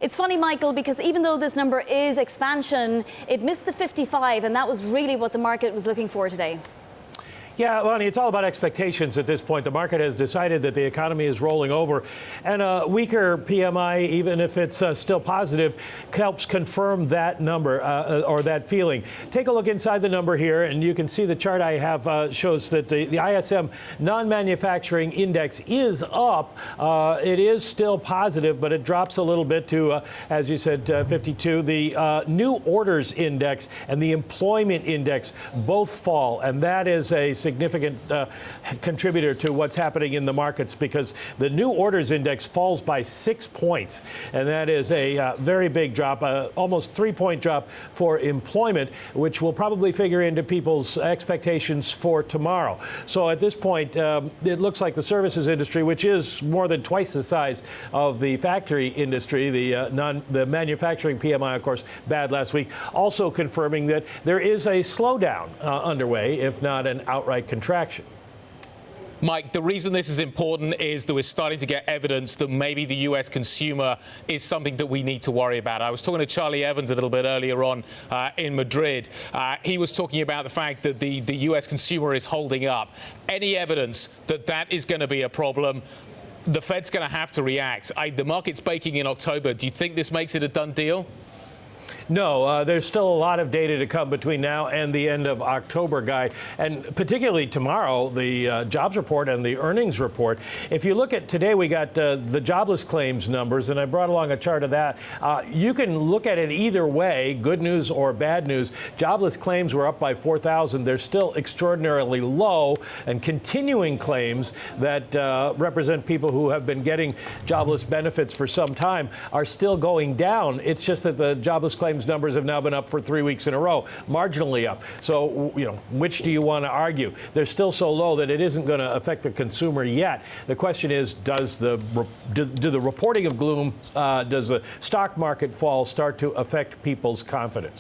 It's funny, Michael, because even though this number is expansion, it missed the 55, and that was really what the market was looking for today. Yeah, Lonnie, it's all about expectations at this point. The market has decided that the economy is rolling over, and a weaker PMI, even if it's still positive, helps confirm that number or that feeling. Take a look inside the number here, and you can see the chart I have shows that the ISM non-manufacturing index is up. It is still positive, but it drops a little bit to, as you said, 52. The new orders index and the employment index both fall, and that is a significant contributor to what's happening in the markets, because the new orders index falls by 6 points, and that is a very big drop, almost 3-point drop for employment, which will probably figure into people's expectations for tomorrow. So at this point, it looks like the services industry, which is more than twice the size of the factory industry, the manufacturing PMI, of course, bad last week, also confirming that there is a slowdown underway, if not an outright contraction. Mike, the reason this is important is that we're starting to get evidence that maybe the U.S. consumer is something that we need to worry about. I was talking to Charlie Evans a little bit earlier on in Madrid. He was talking about the fact that the U.S. consumer is holding up. Any evidence that that is going to be a problem, the Fed's going to have to react. The market's baking in October. Do you think this makes it a done deal? No, there's still a lot of data to come between now and the end of October, Guy, and particularly tomorrow, the jobs report and the earnings report. If you look at today, we got the jobless claims numbers, and I brought along a chart of that. You can look at it either way, good news or bad news. Jobless claims were up by 4,000. They're still extraordinarily low, and continuing claims that represent people who have been getting jobless benefits for some time are still going down. It's just that the jobless claims numbers have now been up for 3 weeks in a row, marginally up. So, which do you want to argue? They're still so low that it isn't going to affect the consumer yet. The question is, do the reporting of gloom, does the stock market fall start to affect people's confidence?